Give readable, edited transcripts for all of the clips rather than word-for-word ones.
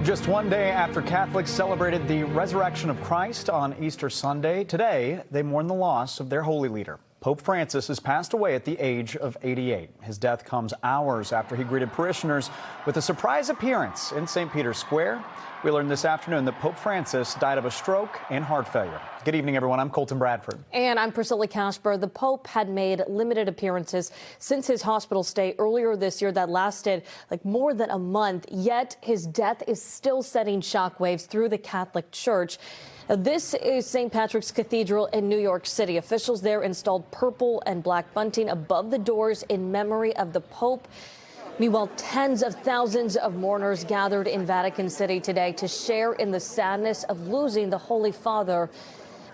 Just one day after Catholics celebrated the resurrection of Christ on Easter Sunday, today they mourn the loss of their holy leader. Pope Francis has passed away at the age of 88. His death comes hours after he greeted parishioners with a surprise appearance in St. Peter's Square. We learned this afternoon that Pope Francis died of a stroke and heart failure. Good evening, everyone. I'm Colton Bradford. And I'm Priscilla Casper. The Pope had made limited appearances since his hospital stay earlier this year that lasted more than a month. Yet his death is still sending shockwaves through the Catholic Church. This is St. Patrick's Cathedral in New York City. Officials there installed purple and black bunting above the doors in memory of the Pope. Meanwhile, tens of thousands of mourners gathered in Vatican City today to share in the sadness of losing the Holy Father.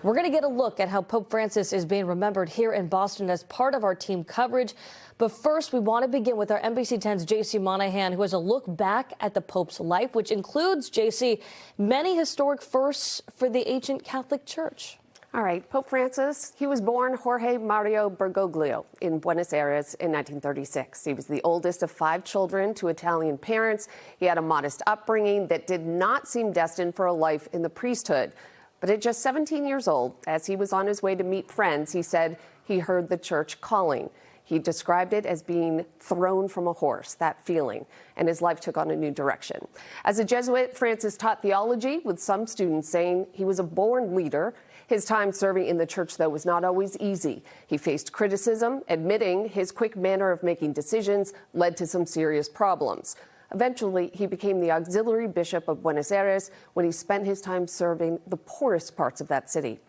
We're going to get a look at how Pope Francis is being remembered here in Boston as part of our team coverage. But first, we want to begin with our NBC 10's J.C. Monahan, who has a look back at the Pope's life, which includes, J.C., many historic firsts for the ancient Catholic Church. All right, Pope Francis, he was born Jorge Mario Bergoglio in Buenos Aires in 1936. He was the oldest of 5 children to Italian parents. He had a modest upbringing that did not seem destined for a life in the priesthood. But at just 17 years old, as he was on his way to meet friends, he said he heard the church calling. He described it as being thrown from a horse, that feeling, and his life took on a new direction. As a Jesuit, Francis taught theology, with some students saying he was a born leader. His time serving in the church, though, was not always easy. He faced criticism, admitting his quick manner of making decisions led to some serious problems. Eventually, he became the auxiliary bishop of Buenos Aires when he spent his time serving the poorest parts of that city.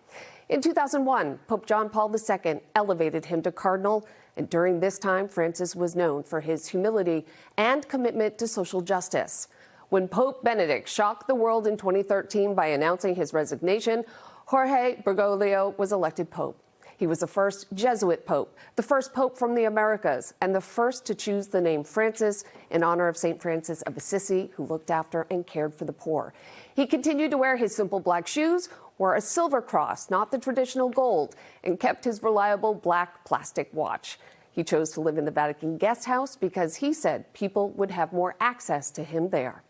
In 2001, Pope John Paul II elevated him to cardinal, and during this time, Francis was known for his humility and commitment to social justice. When Pope Benedict shocked the world in 2013 by announcing his resignation, Jorge Bergoglio was elected pope. He was the first Jesuit pope, the first pope from the Americas, and the first to choose the name Francis in honor of St. Francis of Assisi, who looked after and cared for the poor. He continued to wear his simple black shoes, wore a silver cross, not the traditional gold, and kept his reliable black plastic watch. He chose to live in the Vatican guest house because he said people would have more access to him there.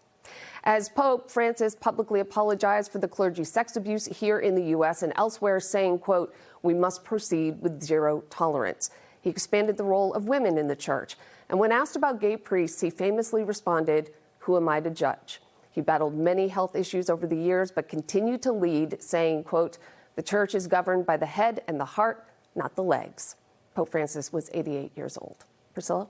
As Pope, Francis publicly apologized for the clergy's sex abuse here in the U.S. and elsewhere, saying, quote, "We must proceed with zero tolerance." He expanded the role of women in the church. And when asked about gay priests, he famously responded, "Who am I to judge?" He battled many health issues over the years, but continued to lead, saying, quote, "The church is governed by the head and the heart, not the legs." Pope Francis was 88 years old. Priscilla?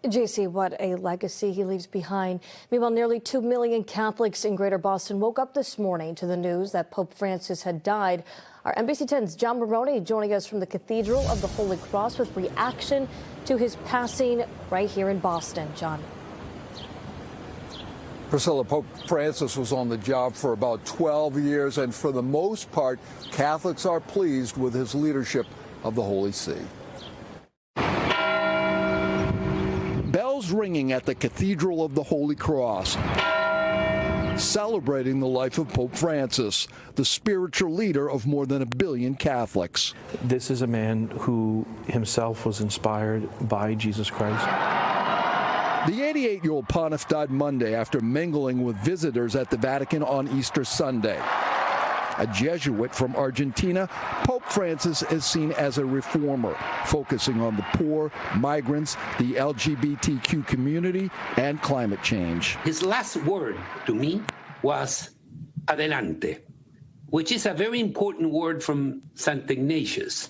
J.C., what a legacy he leaves behind. Meanwhile, nearly 2 million Catholics in Greater Boston woke up this morning to the news that Pope Francis had died. Our NBC 10's John Maroney joining us from the Cathedral of the Holy Cross with reaction to his passing right here in Boston. John. Priscilla, Pope Francis was on the job for about 12 years, and for the most part, Catholics are pleased with his leadership of the Holy See. Bells ringing at the Cathedral of the Holy Cross, celebrating the life of Pope Francis, the spiritual leader of more than 1 billion Catholics. This is a man who himself was inspired by Jesus Christ. The 88-year-old pontiff died Monday after mingling with visitors at the Vatican on Easter Sunday. A Jesuit from Argentina, Pope Francis is seen as a reformer, focusing on the poor, migrants, the LGBTQ community, and climate change. His last word to me was adelante, which is a very important word from St. Ignatius.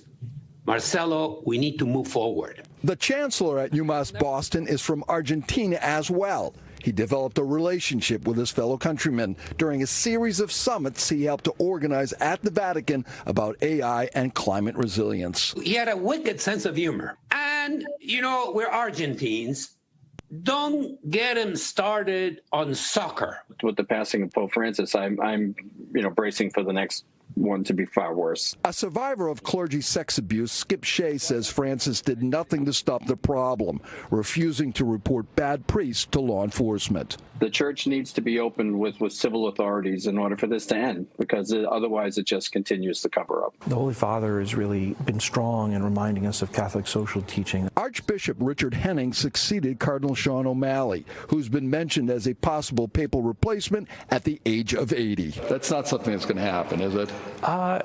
Marcelo, we need to move forward. The chancellor at UMass Boston is from Argentina as well. He developed a relationship with his fellow countrymen during a series of summits he helped to organize at the Vatican about AI and climate resilience. He had a wicked sense of humor. And, you know, we're Argentines. Don't get him started on soccer. With the passing of Pope Francis, I'm bracing for the next one to be far worse. A survivor of clergy sex abuse, Skip Shea, says Francis did nothing to stop the problem, refusing to report bad priests to law enforcement. The church needs to be open with civil authorities in order for this to end, because otherwise it just continues to cover up. The Holy Father has really been strong in reminding us of Catholic social teaching. Archbishop Richard Henning succeeded Cardinal Sean O'Malley, who's been mentioned as a possible papal replacement at the age of 80. That's not something that's going to happen, is it? I'm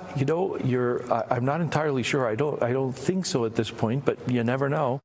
not entirely sure. I don't think so at this point, but you never know.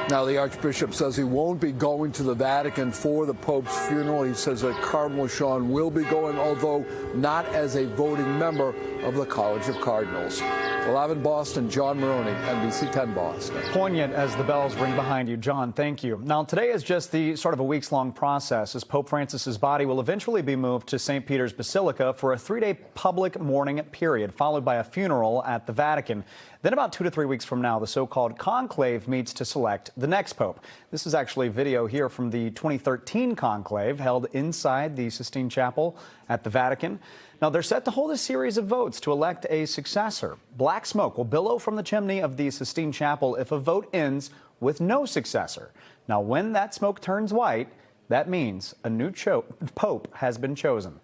Now, the Archbishop says he won't be going to the Vatican for the Pope's funeral. He says that Cardinal Sean will be going, although not as a voting member of the College of Cardinals. Live in Boston, John Maroney, NBC 10 Boston. Poignant as the bells ring behind you. John, thank you. Now, today is just the sort of a weeks-long process as Pope Francis's body will eventually be moved to St. Peter's Basilica for a 3-day public mourning period, followed by a funeral at the Vatican. Then about 2 to 3 weeks from now, the so-called conclave meets to select the next pope. This is actually video here from the 2013 conclave held inside the Sistine Chapel at the Vatican. Now, they're set to hold a series of votes to elect a successor. Black smoke will billow from the chimney of the Sistine Chapel if a vote ends with no successor. Now, when that smoke turns white, that means a new pope has been chosen.